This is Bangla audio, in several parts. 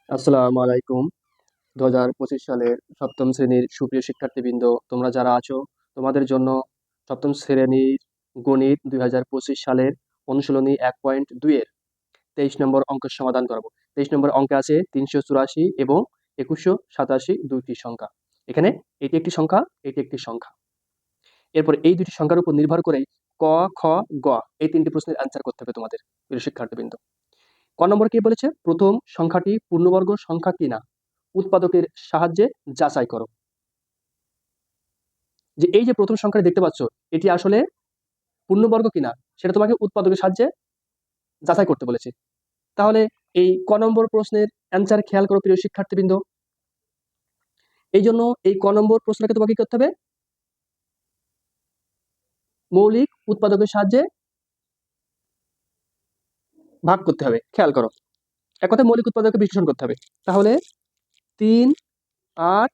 আসসালামু আলাইকুম। 2025 সালের সপ্তম শ্রেণীর সুপ্রিয় শিক্ষার্থীবৃন্দ, তোমরা যারা আছো তোমাদের জন্য সপ্তম শ্রেণীর গণিত 2025 সালের অনুশীলনী 1.2 এর 23 নম্বর অঙ্কের সমাধান করাবো। 23 নম্বর অঙ্কে আছে 384 এবং 2187 দুইটি সংখ্যা। এখানে এটি একটি সংখ্যা, এটি একটি সংখ্যা। এরপর এই দুটি সংখ্যার উপর নির্ভর করে ক, খ, গ এই তিনটি প্রশ্নের অ্যান্সার করতে হবে তোমাদের প্রিয় শিক্ষার্থীবৃন্দ। ক নম্বর কি বলেছে? প্রথম সংখ্যাটি পূর্ণবর্গ সংখ্যা কিনা উৎপাদকের সাহায্যে যাচাই করো। যে এই যে প্রথম সংখ্যাটি দেখতে পাচ্ছ, এটি আসলে পূর্ণবর্গ কিনা সেটা তোমাকে উৎপাদকের সাহায্যে যাচাই করতে বলেছে। তাহলে এই ক নম্বর প্রশ্নের অ্যান্সার খেয়াল করো প্রিয় শিক্ষার্থীবৃন্দ। এই জন্য এই ক নম্বর প্রশ্নটাকে তোমাকে কি করতে হবে? মৌলিক উৎপাদকের সাহায্যে ভাগ করতে হবে। খেয়াল করো, এক কথায় মৌলিক উৎপাদককে বিশ্লেষণ করতে হবে। তাহলে 3, 8,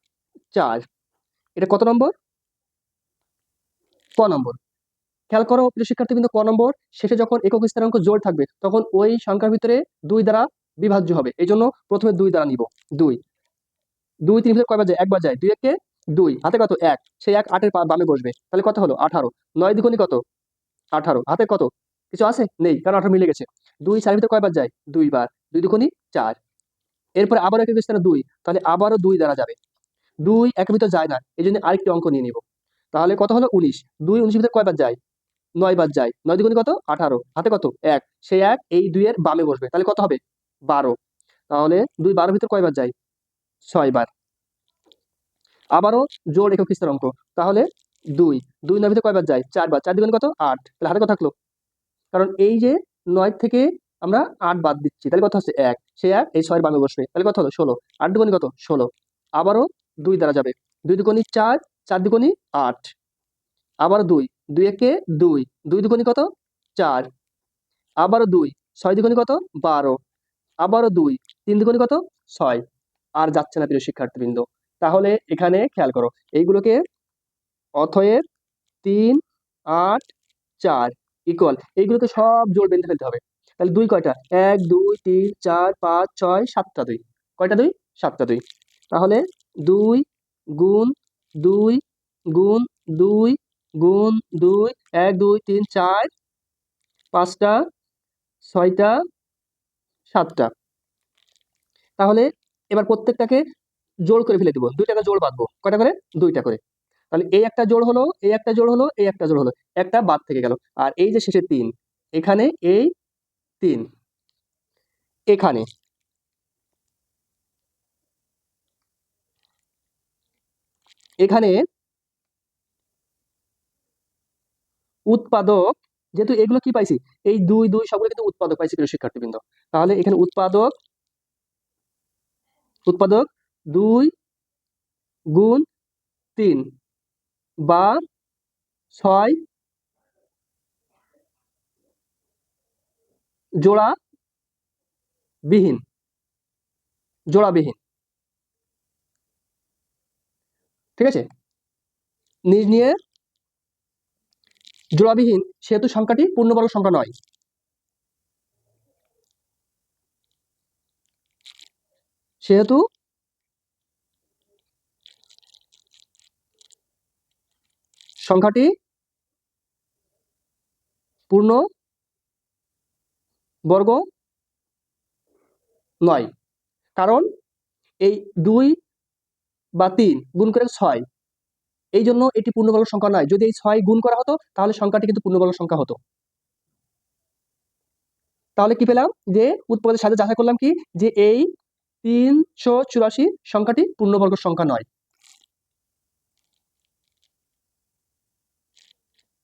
4 এটা কত নম্বর? ক নম্বর। খেয়াল করো প্রিয় শিক্ষার্থীবৃন্দ, ক নম্বর শেষে যখন একক স্থানাঙ্ক জোড় থাকবে তখন ওই সংখ্যার ভিতরে 2 দ্বারা বিভাজ্য হবে। এই জন্য প্রথমে 2 দ্বারা নিব। 2 2 3 ভিতরে কয়বার যায়? একবার যায়। 2 একে 2, হাতে কত? 1, সেই 1 8 এর বামে বসবে। তাহলে কত হলো? 18। 9 দ্বিগুণী কত? 18। হাতে কত? কিছু আছে? নেই, কারণ 18 মিলে গেছে। 2 4 ভিতরে কয়বার যায়? 2 বার। 2 দুগুণী 4। এরপরে আবারও একক স্থানে 2, তাহলে আবারও 2 দ্বারা যাবে। 2 একের ভিতর যায় না, এই জন্য আরেকটি অঙ্ক নিয়ে নিব। তাহলে কত হলো? 19। 2 19 ভিতরে কয়বার যায়? 9 বার যায়। 9 দুগুণে কত? 18। হাতে কত? 1, সেই 1 এই 2 এর বামে বসবে। তাহলে কত হবে? 12। তাহলে 2 12 ভিতর কয়বার যায়? 6 বার। আবারও জোড় একক স্থানাঙ্ক, তাহলে 2 2 9 ভিতরে কয়বার যায়? 4 বার। 4 দুগুণে কত? 8। তাহলে হাতে কত থাকলো? কারণ এই যে 9 থেকে আমরা 8 বাদ দিচ্ছি, তাহলে কত হচ্ছে? 1, সেই 1 এই 6 এর বামে বসবে। তাহলে কত হলো? 16। 8 দুগুণে কত? 16। আবারও 2 দ্বারা যাবে। 2 দুগুণী 4, 4 দুগুণী 8। আবারও 2, 2 একে 2, 2 দুগুণী কত? 4। আবারও 2, 6 দুগুণী কত? 12। আবারও 2, 3 দুগুণী কত? 6। আর যাচ্ছে না প্রিয় শিক্ষার্থীবৃন্দ। তাহলে এখানে খেয়াল করো, এইগুলোকে অতএব 3, 8, 4 ইকুয়াল এইগুলোকে সব জোড় বেঁধে ফেলতে হবে। তাহলে 2 কয়টা? 1 2 3 4 5 6 7টা 2। কয়টা 2? 7টা 2। তাহলে 2 গুণ 2 গুণ 2 গুণ 2, 1 2 3 4 5টা 6টা 7টা। তাহলে এবার প্রত্যেকটাকে জোড় করে ফেলে দিব। 2 টাকা জোড় বাঁধবো। কয়টা করে? 2টা করে। তাহলে এই একটা জোড় হলো, এই একটা জোড় হলো, এই একটা জোড় হলো। একটা বাদ থেকে গেল। আর এই যে শেষে 3, এখানে এই 3, এখানে এখানে উৎপাদক, যেহেতু এগুলো কি পাইছি? এই 2 2 সবগুলো কিন্তু উৎপাদক পাইছি প্রিয় শিক্ষার্থীবৃন্দ। তাহলে এখানে উৎপাদক উৎপাদক 2 গুণ 3 বা 6 জোড়া বিহীন, জোড়াবিহীন। ঠিক আছে? নিজ নিয়ে জোড়াবিহীন, সেহেতু সংখ্যাটি পূর্ণবর্গ সংখ্যা নয়। সেহেতু সংখ্যাটি পূর্ণ বর্গ নয়। কারণ এই 2 বা 3 গুণ করে 6, এই জন্য এটি পূর্ণবর্গ সংখ্যা নয়। যদি এই 6 গুণ করা হতো তাহলে সংখ্যাটি কিন্তু পূর্ণবর্গ সংখ্যা হতো। তাহলে কি পেলাম? যে উৎপাদকের সাথে যাচাই করলাম কি, যে এই 384 সংখ্যাটি পূর্ণবর্গ সংখ্যা নয়।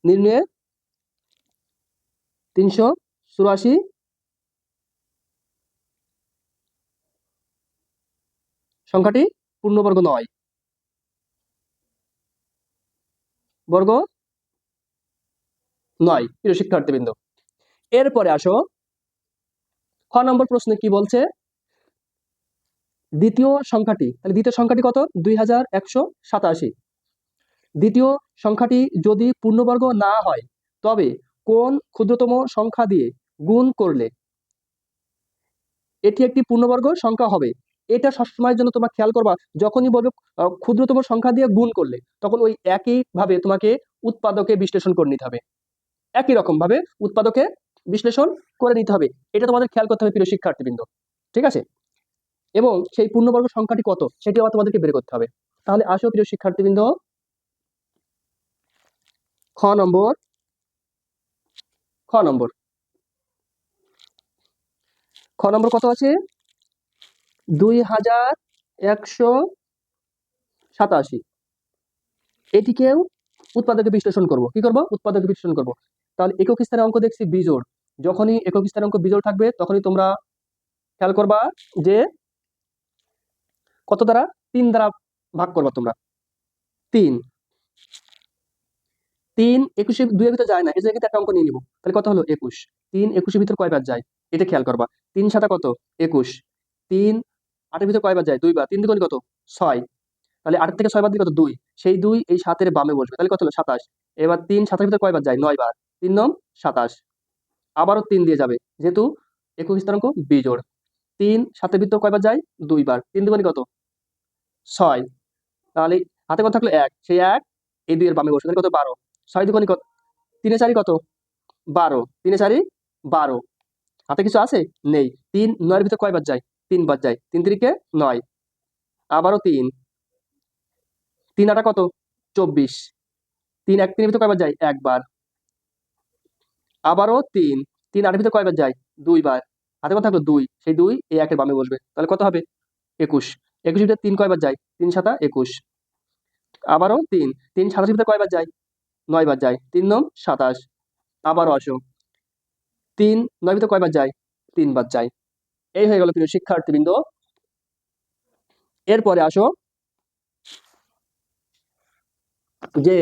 নির্ণয়ে 384 সংখ্যাটি পূর্ণবর্গ নয়, বর্গ নয় প্রিয় শিক্ষার্থীবৃন্দ। এরপরে আসো খ নম্বর প্রশ্নে কি বলছে? দ্বিতীয় সংখ্যাটি, তাহলে দ্বিতীয় সংখ্যাটি কত? 2187। দ্বিতীয় সংখ্যাটি যদি পূর্ণবর্গ না হয় তবে কোন ক্ষুদ্রতম সংখ্যা দিয়ে গুণ করলে এটি একটি পূর্ণবর্গ সংখ্যা হবে? এটা সবসময়ের জন্য তোমরা খেয়াল করবা, যখনই বলবে ক্ষুদ্রতম সংখ্যা দিয়ে গুণ করলে, তখন ওই একই ভাবে তোমাকে উৎপাদকে বিশ্লেষণ করে নিতে হবে, একই রকম ভাবে উৎপাদকে বিশ্লেষণ করে নিতে হবে। এটা তোমাদের খেয়াল করতে হবে প্রিয় শিক্ষার্থীবৃন্দ, ঠিক আছে? এবং সেই পূর্ণবর্গ সংখ্যাটি কত সেটি আবার তোমাদেরকে বের করতে হবে। তাহলে আসো প্রিয় শিক্ষার্থীবৃন্দ, খ নম্বর খ নম্বর খ নম্বর কত আছে? 2187। এটিকেও উৎপাদকে বিশ্লেষণ করব। কি করব? উৎপাদকে বিশ্লেষণ করব। তাহলে একক স্থানের অঙ্ক দেখছি বিজোড়, যখনই একক স্থানের অঙ্ক বিজোড় থাকবে তখনই তোমরা খেয়াল করবা যে কত দ্বারা? 3 দ্বারা ভাগ করবা তোমরা। 3 3 21 2 এর ভিতরে যায় না, এই জায়গায় কিন্তু একটা অঙ্ক নিয়ে নিব। তাহলে কত হলো? 21। 3 21 এর ভিতর কয়বার যায় এটা খেয়াল করবা। 3 7 কত? 21। 3 8 এর ভিতর কয়বার যায়? 2 বার। 3 দুগুণ কত? 6। তাহলে 8 থেকে 6 বাদ দিলে কত? 2। সেই 2 এই 7 এর বামে বসবে, তাহলে কত হলো? 27। এবার 3 7 এর ভিতর কয়বার যায়? 9 বার। 3 9 27। আবারও 3 দিয়ে যাবে, যেহেতু একক স্থানাঙ্ক বিজোড়। 3 7 এর ভিতর কয়বার যায়? 2 বার। 3 দুগুণ কত? 6। তাহলে হাতে কত থাকলো? 1, সেই 1 এই 2 এর বামে বসবে, তাহলে কত? 12। 6 দুগুণ কত? 3 এ 4 কত? 12। 3 এ 4 12। হাতে কিছু আছে? নেই। 3 9 এর ভিতর কয়বার যায়? 3 বার যায়। 3 3 কে 9। আবারও 3 3 8 কত? 24। 3 1 3 এর ভিতর কয়বার যায়? 1 বার। আবারও 3 3 8 এর ভিতর কয়বার যায়? 2 বার। হাতে কত থাকলো? 2, সেই 2 এই 1 এর বামে বসবে, তাহলে কত হবে? 21। 21 এর ভিতর 3 কয়বার যায়? 3 7 21। আবারও 3 3 27 এর ভিতর কয়বার যায়? 9 বার যায়। 3 9 27। আবারও আসো, 3 9 এর ভিতর কয়বার যায়? 3 বার যায়। এই হয়ে গেল প্রিয় শিক্ষার্থীবৃন্দ। এরপরে আসো যে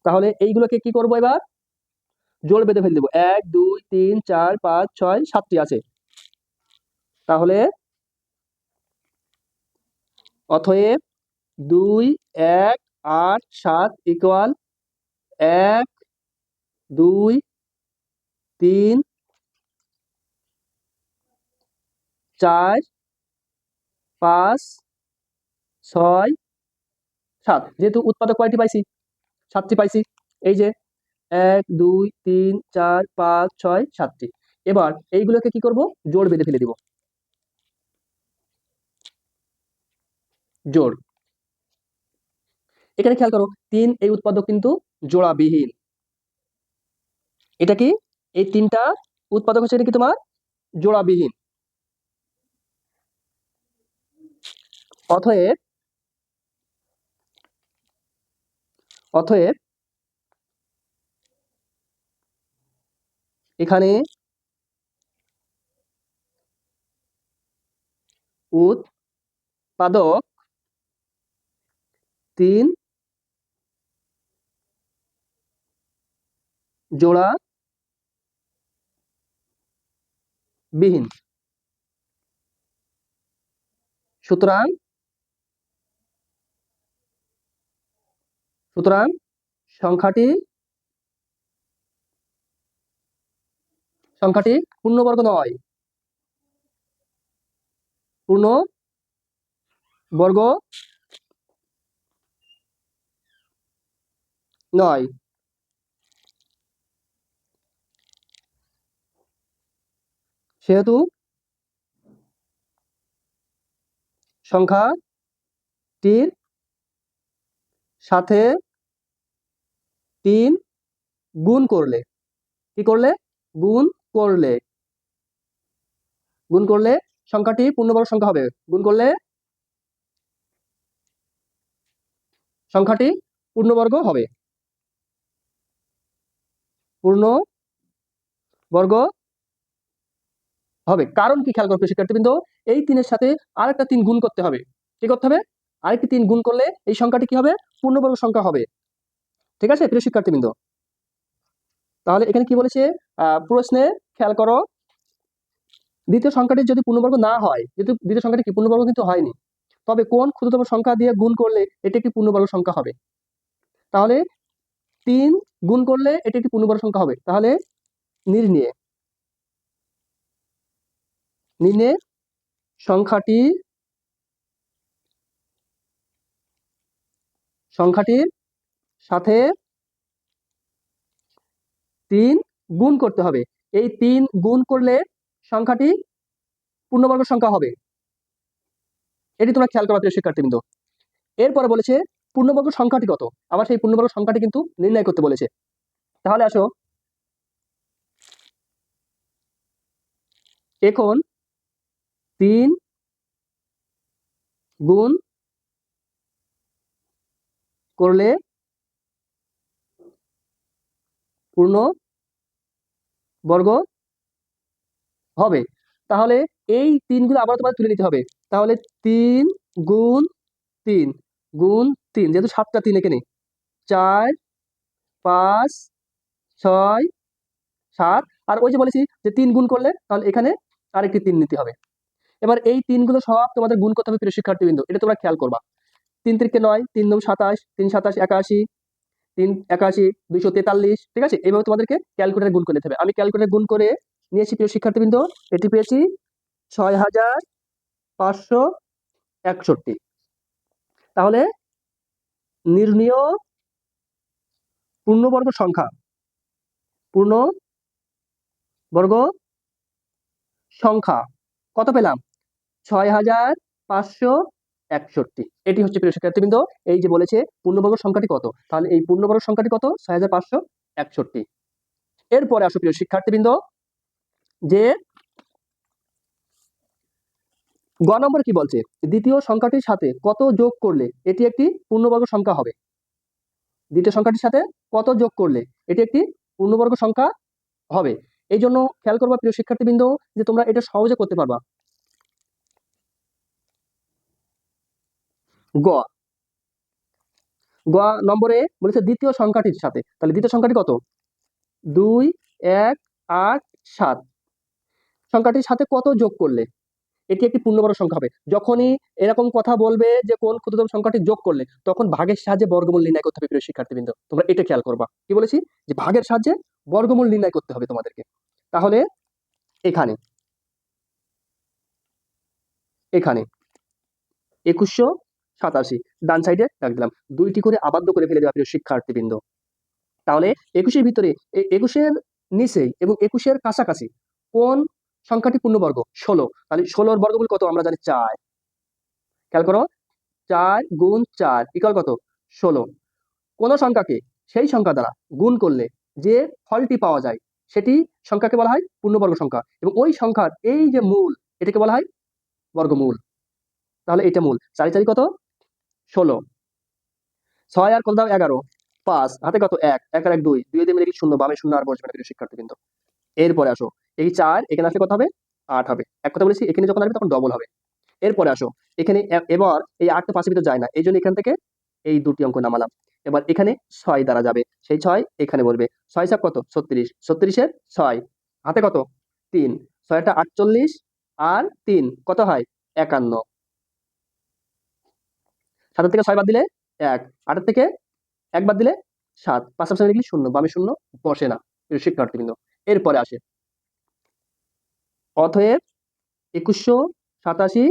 তাহলে এইগুলোকে কি করবো? এবার জোড় বেঁধে ফেলে দেবো। 1 2 3 4 5 6 7টি আছে। তাহলে অতএব 2 1 8 7 ইকুয়াল 1 2 3 4 5 6 7। যেহেতু উৎপাদক কয়টি পাইছি? 7টি পাইছি। এই যে 1 2 3 4 5 6 7টি। এবার এইগুলোকে কি করব? জোড় বেঁধে ফেলে দিব। জোড়। এখানে খেয়াল করো, 3 এই উৎপাদক কিন্তু জোড়াবিহীন। এটা কি? এই 3টা উৎপাদক হচ্ছে, এটা কি তোমার জোড়াবিহীন। অতএব অতএব এখানে উৎপাদক 3 জোড়া বিহীন। সুতরাং সুতরাং সংখ্যাটি সংখ্যাটি পূর্ণবর্গ নয়। পূর্ণবর্গ নয়। সেহেতু সংখ্যাটির সাথে 3 গুণ করলে, কি করলে? গুণ করলে গুণ করলে সংখ্যাটি পূর্ণবর্গ সংখ্যা হবে। গুণ করলে সংখ্যাটি পূর্ণবর্গ হবে। পূর্ণবর্গ হবে। কারণ কি খেয়াল করবে শিক্ষার্থীবৃন্দ? এই 3 এর সাথে আরেকটা 3 গুণ করতে হবে। কি করতে হবে? আরেকটি 3 গুণ করলে এই সংখ্যাটি কি হবে? পূর্ণবর্গ সংখ্যা হবে। ঠিক আছে প্রিয় শিক্ষার্থীবৃন্দ? তাহলে এখানে কি বলেছে? প্রশ্নে খেয়াল করো, দ্বিতীয় সংখ্যাটি যদি পূর্ণবর্গ না হয়, যেহেতু দ্বিতীয় সংখ্যাটি কি পূর্ণবর্গ কিন্তু হয়নি, তবে কোন ক্ষুদ্রতম সংখ্যা দিয়ে গুণ করলে এটি একটি পূর্ণবর্গ সংখ্যা হবে? তাহলে 3 গুণ করলে এটি একটি পূর্ণবর্গ সংখ্যা হবে। তাহলে নির্ণয়ে সংখ্যাটির সাথে 3 গুণ করতে হবে। এই 3 গুণ করলে সংখ্যাটি পূর্ণবর্গ সংখ্যা হবে। এটি তোমরা খেয়াল করা প্রিয় শিক্ষার্থীবৃন্দ। এরপরে বলেছে পূর্ণবর্গ সংখ্যাটি কত। আবার সেই পূর্ণবর্গ সংখ্যাটি কিন্তু নির্ণয় করতে বলেছে। তাহলে আসো, এখন 3 গুণ করলে পূর্ণবর্গ হবে। তাহলে এই 3 গুলো আবার তোমার তুলে নিতে হবে। তাহলে 3 গুণ 3 গুণ 3, যেহেতু 7টা 3 এখানে, 4 5 6 7, আর ওই যে বলেছি যে 3 গুণ করলে তাহলে এখানে আরেকটি 3 নিতে হবে। এবার এই 3 গুলো সব তোমাদের গুণ করতে হবে প্রিয় শিক্ষার্থীবৃন্দ, এটা তোমরা খেয়াল করবা। 3 3 9, 3 9 27, 3 27 81, 3 81 243, ঠিক আছে? এইভাবে তোমাদেরকে ক্যালকুলেটরে গুণ করে নিতে হবে। আমি ক্যালকুলেটরে গুণ করে নিয়েছি প্রিয় শিক্ষার্থীবৃন্দ, এটি পেয়েছি 6561। তাহলে নির্ণীয় পূর্ণবর্গ সংখ্যা কত পেলাম? 6561। এটি হচ্ছে প্রিয় শিক্ষার্থীবৃন্দ, এই যে বলেছে পূর্ণবর্গ সংখ্যাটি কত, তাহলে এই পূর্ণবর্গ সংখ্যাটি কত? 6561। এরপরে আসো প্রিয় শিক্ষার্থীবৃন্দ, যে গ নম্বর কি বলছে? দ্বিতীয় সংখ্যাটির সাথে কত যোগ করলে এটি একটি পূর্ণবর্গ সংখ্যা হবে। দ্বিতীয় সংখ্যাটির সাথে কত যোগ করলে এটি একটি পূর্ণবর্গ সংখ্যা হবে। এই জন্য খেয়াল করবা প্রিয় শিক্ষার্থীবৃন্দ, যে তোমরা এটা সহজে করতে পারবা। গ গ নম্বরে বলেছে দ্বিতীয় সংখ্যাটির সাথে, তাহলে দ্বিতীয় সংখ্যাটি কত? 2 1 8 7 সংখ্যাটির সাথে কত যোগ করলে এটি একটি পূর্ণবর্গ সংখ্যা হবে। যখনই এরকম কথা বলবে যে কোন ক্ষুদ্রতম সংখ্যাটি যোগ করলে, তখন ভাগের সাহায্যে বর্গমূল নির্ণয় করতে হবে প্রিয় শিক্ষার্থীবৃন্দ। তোমরা এটা খেয়াল করবা। কি বলেছি? যে ভাগের সাহায্যে বর্গমূল নির্ণয় করতে হবে তোমাদেরকে। তাহলে এখানে 2187 ডান সাইডে রাখ দিলাম, 2টি করে আবদ্ধ করে ফেলে দেওয়া প্রিয় শিক্ষার্থীবৃন্দ। তাহলে 21-এর ভিতরে 21-এর নিচেই এবং 21-এর কাছাকাছি কোন সংখ্যাটি পূর্ণবর্গ? 16। তাহলে 16-র বর্গমূল কত? আমরা জানি 4। খেয়াল করো, 4 গুণ 4 ইকুয়াল কত? 16। কোন সংখ্যাকে সেই সংখ্যা দ্বারা গুণ করলে যে ফলটি পাওয়া যায় সেটি সংখ্যাকে বলা হয় পূর্ণবর্গ সংখ্যা, এবং ওই সংখ্যার এই যে মূল, এটাকে বলা হয় বর্গমূল। তাহলে এটা মূল। 4 4 কত? 16। 6 আর কত দাও? 11। 5 হাতে কত? 1 1 আর 1 2, 2 দিয়ে মিলে কি 0, বামে 0 আর বসবে না প্রিয় শিক্ষার্থীবৃন্দ। এরপরে আসো, এই 4 এখানে আসলে কত হবে? 8 হবে। এক কথা বলেছি, এখানে যখন আসবে তখন ডবল হবে। এরপরে আসো, এখানে এবার এই 8 তো 5-এর ভিতর যায় না, এই জন্য এখান থেকে এই দুটি অঙ্ক নামালাম। এবার এখানে 6 দ্বারা যাবে, সেই 6 এখানে বলবে। 6 7 কত? 36, 36-এর 6 হাতে কত? 3, 6টা 48 আর 3 কত হয়? 51। 7 থেকে 6 বাদ দিলে 1, 8 থেকে 1 বাদ দিলে 7, 5 সামনে লিখলে 0, বামে 0 বসে না প্রিয় শিক্ষার্থীবৃন্দ। এরপরে আসে, অতএব 2187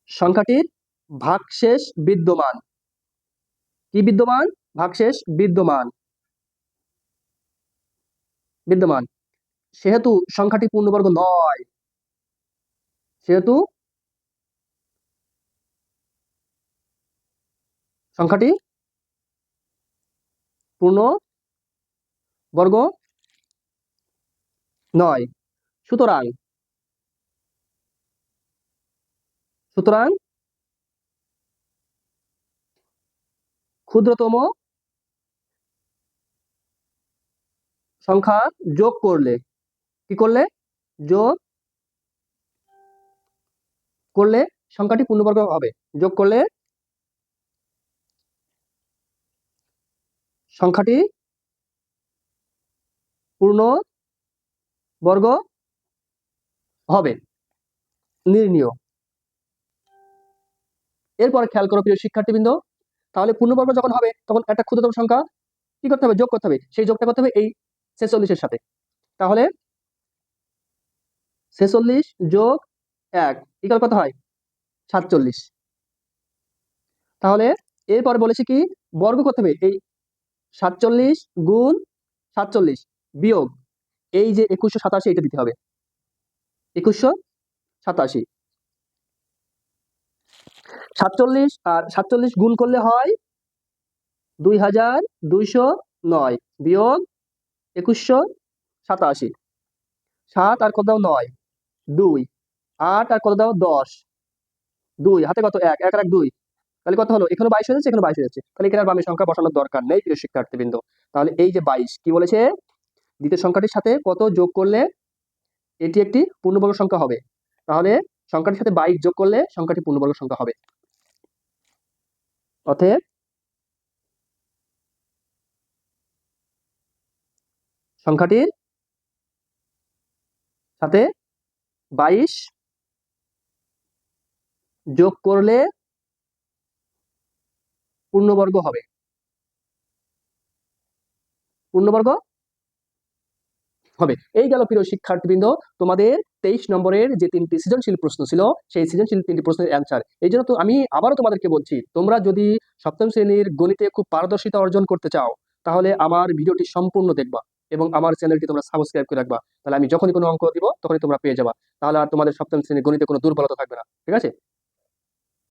সংখ্যাটির ভাগশেষ বিদ্যমান। কি বিদ্যমান? ভাগশেষ বিদ্যমান। সেহেতু সংখ্যাটি পূর্ণবর্গ নয়। সেহেতু সংখ্যাটি পূর্ণবর্গ নয়। সুতরাং ক্ষুদ্রতম সংখ্যা যোগ করলে, কি করলে? যোগ করলে সংখ্যাটি পূর্ণবর্গ হবে। যোগ করলে সংখ্যাটি পূর্ণবর্গ হবে। নির্ণীয়। এরপরে খেয়াল করো প্রিয় শিক্ষার্থীবৃন্দ, তাহলে পূর্ণবর্গ যখন হবে তখন একটা ক্ষুদ্রতম সংখ্যা কি করতে হবে? যোগ করতে হবে। সেই যোগটা করতে হবে এই 46-এর সাথে। তাহলে 46 যোগ 1 ইকুয়াল কত হয়? 47। তাহলে এরপর বলেছে কি বর্গ করতে হবে। এই 47 গুণ 47 বিয়োগ এই যে 2187 এটা দিতে হবে। 2187 47 আর 47 গুণ করলে হয় 2209 বিয়োগ 2187। 7 আর কত দাও 9, 2, 8 আর কত দাও 10, 2 হাতে কত 1, 1 আর 1 2, তাহলে কত হলো? এখানে 22 হয়ে যাচ্ছে, এখানে 22 হয়ে যাচ্ছে, তাহলে এখানে আর বামে সংখ্যা বসানোর দরকার নেই প্রিয় শিক্ষার্থীবৃন্দ। তাহলে এই যে 22 কি বলেছে, দ্বিতীয় সংখ্যাটির সাথে কত যোগ করলে এটি একটি পূর্ণবর্গ সংখ্যা হবে। তাহলে সংখ্যাটির সাথে 22 যোগ করলে সংখ্যাটি পূর্ণবর্গ সংখ্যা হবে। অতএব সংখ্যাটির সাথে 22 যোগ করলে পূর্ণবর্গ হবে। পূর্ণবর্গ হবে। এই গেল প্রিয় শিক্ষার্থীবৃন্দ তোমাদের 23 নম্বরের যে 3টি সৃজনশীল প্রশ্ন ছিল সেই সৃজনশীল 3টি প্রশ্নের অ্যান্সার। এই জন্য তো আমি আবারও তোমাদেরকে বলছি, তোমরা যদি সপ্তম শ্রেণীর গণিতে খুব পারদর্শিতা অর্জন করতে চাও তাহলে আমার ভিডিওটি সম্পূর্ণ দেখবা এবং আমার চ্যানেলটি তোমরা সাবস্ক্রাইব করে রাখবা। তাহলে আমি যখনই কোনো অঙ্ক দিব তখনই তোমরা পেয়ে যাবা। তাহলে আর তোমাদের সপ্তম শ্রেণীর গণিতে কোনো দুর্বলতা থাকবে না। ঠিক আছে?